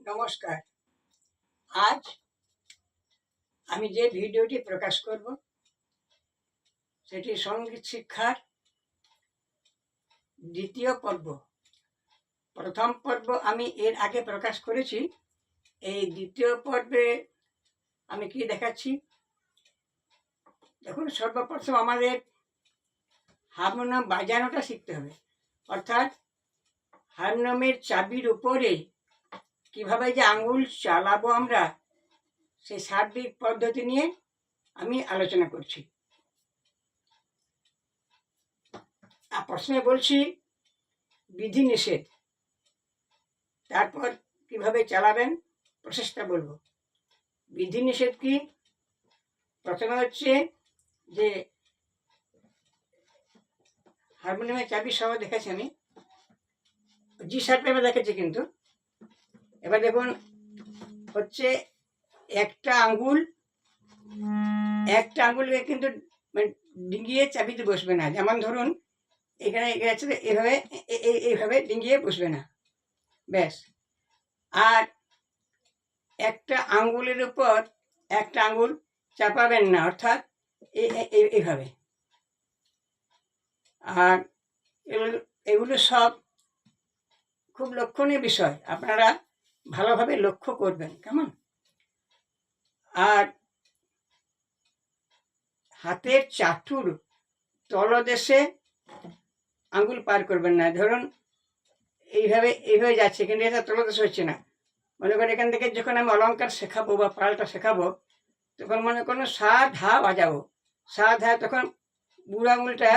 নমস্কার। আজ আমি যে ভিডিওটি প্রকাশ করব সেটি সঙ্গীত শিক্ষার দ্বিতীয় পর্ব। প্রথম পর্ব আমি এর আগে প্রকাশ করেছি। এই দ্বিতীয় পর্বে আমি কি দেখাচ্ছি দেখুন। সর্বপ্রথম আমাদের হারমোনিয়াম বাজানোটা শিখতে হবে, অর্থাৎ হারমোনিয়ামের চাবির উপরে কিভাবে যে আঙুল চালাবো আমরা, সেই সার্বিক পদ্ধতি নিয়ে আমি আলোচনা করছি। প্রশ্নে বলছি বিধিনিষেধ, তারপর কিভাবে চালাবেন প্রসেসটা বলবো। বিধিনিষেধ কি? প্রথমে হচ্ছে যে হারমোনিয়ামের চাবি সহ দেখেছি আমি, জি শার্পে দেখেছি, কিন্তু এবার দেখুন হচ্ছে একটা আঙ্গুলকে কিন্তু ডিঙ্গিয়ে চাবিতে বসবে না। যেমন ধরুন এখানে আছে, এইভাবে ডিঙ্গিয়ে বসবে না, ব্যাস। আর একটা আঙ্গুলের উপর একটা আঙ্গুল চাপাবেন না, অর্থাৎ এইভাবে। আর এগুলো সব খুব লক্ষণীয় বিষয়, আপনারা ভালোভাবে লক্ষ্য করবেন, কেমন? আর হাতের চাটুর তলদেশে আঙ্গুল পার করবেন না। ধরুন এইভাবে যাচ্ছে, কিন্তু এটা তলদেশ হচ্ছে না। মনে করেন এখান থেকে যখন আমি অলঙ্কার শেখাবো বা পালটা শেখাবো, তখন মনে করুন সা ধা বাজাবো, সা ধা, তখন বুড়ো আঙুলটা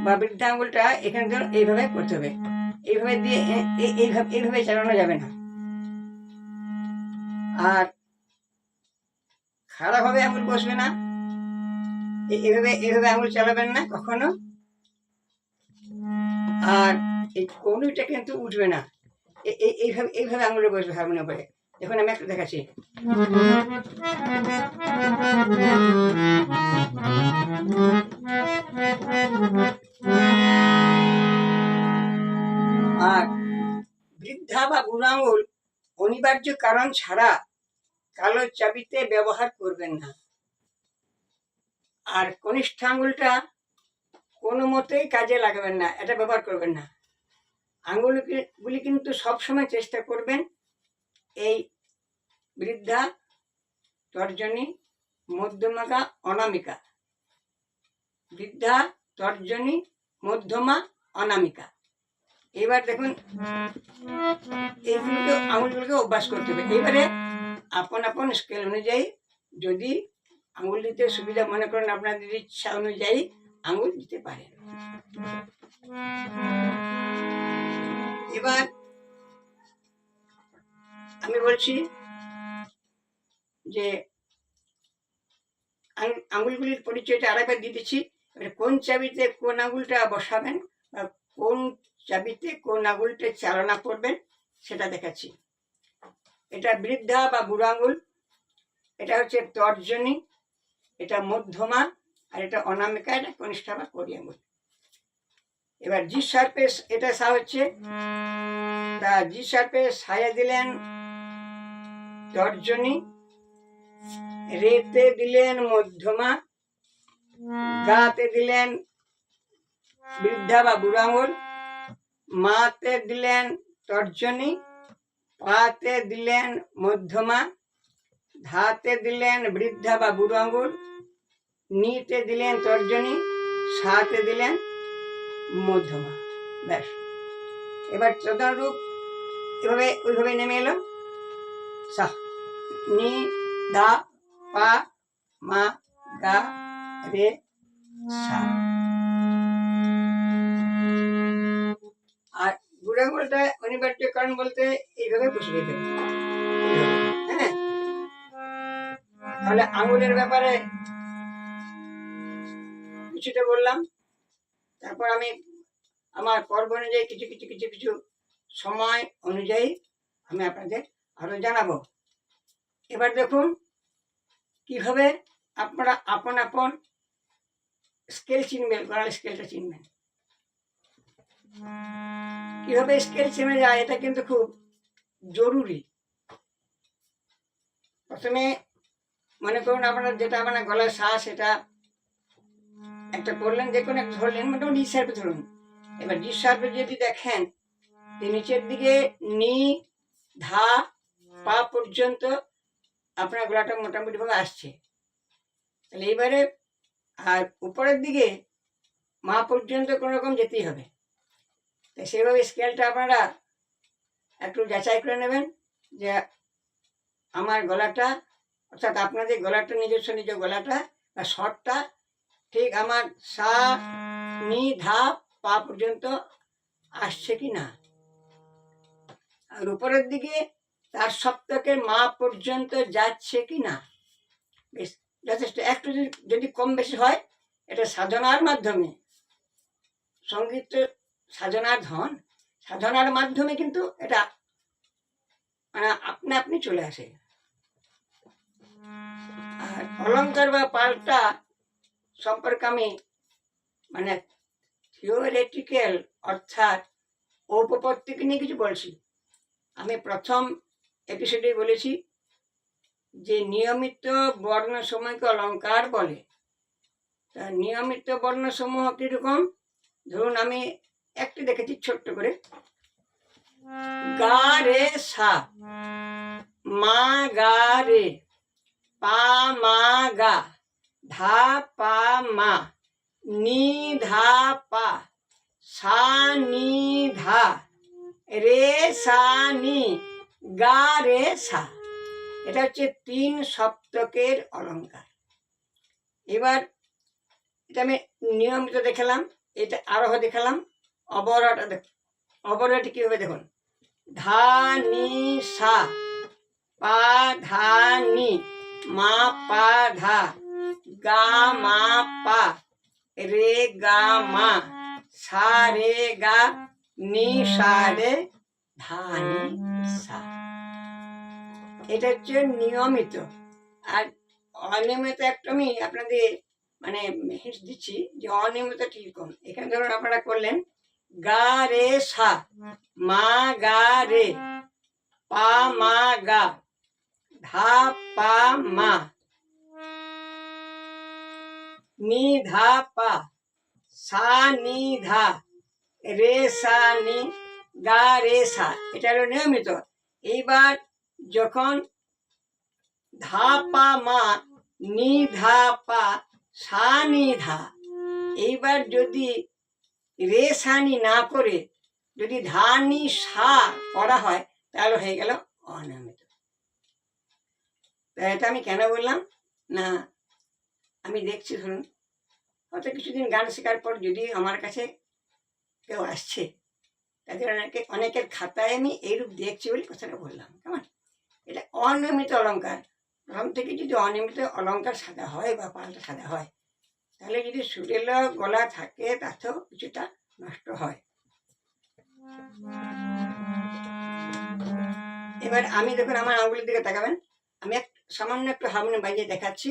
বা বৃদ্ধা আঙুলটা এখানে ধরুন এইভাবে করতে হবে। এইভাবে দিয়ে এইভাবে চালানো যাবে না। আর খারাপভাবে আঙুল বসবে না, এইভাবে আঙুল চালাবেন না কখনো। আর এই কনুইটা কিন্তু উঠবে না, এইভাবে আঙুলে বসবে হারমোনিয়াম পরে। এখন আমি একটু দেখাচ্ছি। আর বৃদ্ধা বা বুড়ো আঙুল অনিবার্য কারণ ছাড়া কালো চাবিতে ব্যবহার করবেন না। আর কনিষ্ঠ আঙুলটা কোনো মতেই কাজে লাগাবেন না, এটা ব্যবহার করবেন না। আঙুলগুলি কিন্তু সবসময় চেষ্টা করবেন এই বৃদ্ধা, তর্জনী, মধ্যমা, অনামিকা, বৃদ্ধা, তর্জনী, মধ্যমা, অনামিকা। এবার দেখুন এইগুলোকে আঙুলগুলোকে অভ্যাস করতে হবে। এবারে আপন আপন স্কেল অনুযায়ী, যদি আঙুল দিতে সুবিধা মনে করেন, আপনাদের ইচ্ছা অনুযায়ী আঙুল দিতে পারেন। এবার আমি বলছি যে আঙুলগুলির পরিচয়টা আরেকবার দিয়ে দিচ্ছি। কোন চাবিতে কোন আঙুলটা বসাবেন বা কোন চাবিতে কোন আঙুলটা চালনা করবেন সেটা দেখাচ্ছি। এটা বৃদ্ধা বা বুড়ো আঙুল, এটা হচ্ছে তর্জনী, এটা মধ্যমা, আর এটা অনামিকা, এটা কনিষ্ঠ বা কড়ি আঙুল। এবার জি শার্পে এটা সা হচ্ছে, তা জি শার্পে সায়া দিলেন তর্জনী, রেতে দিলেন মধ্যমা, গাতে দিলেন বৃদ্ধা বা বুড়ো আঙুল, মাতে দিলেন তর্জনী, পাতে দিলেন মধ্যমা, ধাতে দিলেন বৃদ্ধা বা বুড়ো আঙুল, নিতে দিলেন তর্জনী, সাতে দিলেন মধ্যমা, ব্যাস। এবার চতুর্থ রূপ এভাবে ওইভাবে নেমে এলো। সা, নি, দা, পা, মা, গা, রে, সা। আর বুড়ো আঙুলটা অনিবার্য কারণ বলতে এইভাবে বসবে, হ্যাঁ। তাহলে আঙুলের ব্যাপারে কিছুটা বললাম। তারপর আমি আমার পর্ব অনুযায়ী কিছু সময় অনুযায়ী আমি আপনাদের আরো জানাবো। এবার দেখুন কিভাবে আপনারা আপন আপন স্কেল চিনবেন, গলার স্কেলটা চিনবেন। কিভাবে স্কেল চেনা যায় এটা কিন্তু খুব জরুরি। প্রথমে মনে করুন আপনার যেটা আপনার গলার শ্বাস, এটা একটা করলেন, যে কোনো একটা ধরলেন, মোটামুটি ডি শার্পে ধরুন। এবার ডি শার্পে যদি দেখেন যে নিচের দিকে নি ধা পা পর্যন্ত আপনার গলাটা মোটামুটি ভাবে আসছে, তাহলে এইবারে আর উপরের দিকে মা পর্যন্ত কোনো রকম যেতেই হবে। তাই সেইভাবে স্কেলটা আপনারা একটু যাচাই করে নেবেন যে আমার গলাটা, অর্থাৎ আপনাদের গলাটা, নিজস্ব নিজ গলাটা বা স্বরটা ঠিক আমার সা নি ধা পা পর্যন্ত আসছে কি না, আর উপরের দিকে তার সপ্তকের মা পর্যন্ত যাচ্ছে কি না। বেশ যথেষ্ট। একটু যদি কম বেশি হয়, এটা সাধনার মাধ্যমে, সঙ্গীত সাধনার ধন, সাধনার মাধ্যমে কিন্তু এটা মানে আপনি আপনি চলে আসে। আর অলঙ্কার বা পাল্টা সম্পর্কে আমি মানে থিওরিটিক্যাল অর্থাৎ ঔপপত্তিকে নিয়ে কিছু বলছি। আমি প্রথম এপিসোডে বলেছি যে নিয়মিত বর্ণসমূহকে অলঙ্কার বলে। তা নিয়মিত বর্ণসমূহ কিরকম, ধরুন আমি একটি দেখেছি ছোট্ট করে, গা রে সা, মা গা রে, পা মা গা, ধা পা মা, নি ধা পা, সা নি ধা, রে সা নি, গা রে সা। এটা হচ্ছে 3 সপ্তকের অলঙ্কার। এবার এটা আমি নিয়মিত দেখালাম, এটা আরোহ দেখালাম, অবরোহটা দেখ, অবরোহটি কিভাবে দেখুন, ধা নি সা, পা ধা নি, মা পা ধা, গা মা পা, রে গা মা, সা রে গা, নি সা রে, ধা নি সা। এটা হচ্ছে নিয়মিত। আর অনিয়মিত একটা আমি আপনাদের মানে হিন্টস দিচ্ছি যে অনিয়মিত কিরকম। এখানে ধরুন আপনারা করলেন গা রে সা, মা গা রে, পা মা গা, ধা পা মা, নি ধা পা, সা নি ধা, রে সা নি, গা রে সা। এটা হলো নিয়মিত। এইবার যখন ধা পা মা, নি ধা পা, সা নি ধা, এইবার যদি রে সা নি না করে যদি ধা নি সা করা হয়, তাহলে হয়ে গেল অনিয়মিত। এটা আমি কেন বললাম না, আমি দেখছি ধরুন হয়তো কিছুদিন গান শেখার পর যদি আমার কাছে কেউ আসছে, তাদের অনেকের খাতায় আমি এইরূপ দেখছি বলে কথাটা বললাম। কেমন, এটা অনিয়মিত অলঙ্কার। প্রথম থেকে যদি অনিয়মিত অলঙ্কার সাদা হয় বা পাল্টা সাদা হয়, তাহলে যদি সুরেল গলা থাকে তাতেও কিছুটা নষ্ট হয়। এবার আমি দেখুন আমার আঙুলের দিকে তাকাবেন, আমি সামান্য একটু হারমোনিয়াম বাজিয়ে দেখাচ্ছি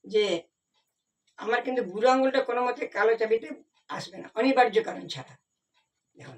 যে আমার কিন্তু বুড়ো আঙুলটা কোনো মতে কালো চাবিতে আসবে না, অনিবার্য কারণ ছাড়া। দেখুন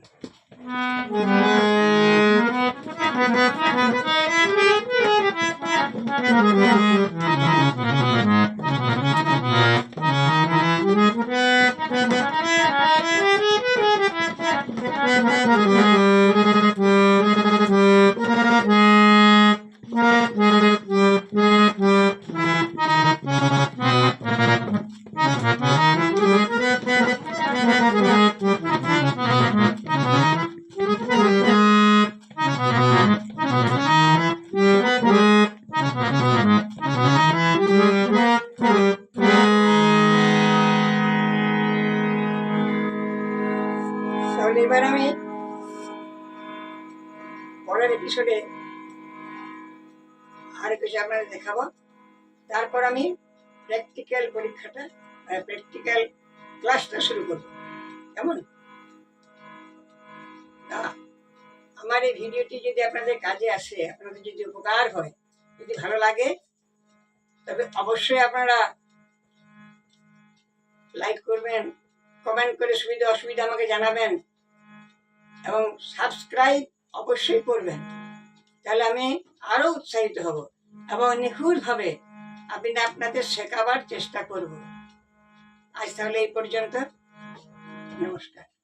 এবার আমি পরের এপিসোডে আর কিছু আপনাদের দেখাবো। তারপর আমি প্র্যাকটিক্যাল পরীক্ষাটা, প্র্যাকটিক্যাল ক্লাসটা শুরু করব। কেমন, আমার এই ভিডিওটি যদি আপনাদের কাজে আসে, আপনাদের যদি উপকার হয়, যদি ভালো লাগে, তবে অবশ্যই আপনারা লাইক করবেন, কমেন্ট করে সুবিধা অসুবিধা আমাকে জানাবেন এবং সাবস্ক্রাইব অবশ্যই করবেন। তাহলে আমি আরও উৎসাহিত হব এবং নিখুঁতভাবে আপনাদের শেখাবার চেষ্টা করব। আজ তাহলে এই পর্যন্ত। নমস্কার।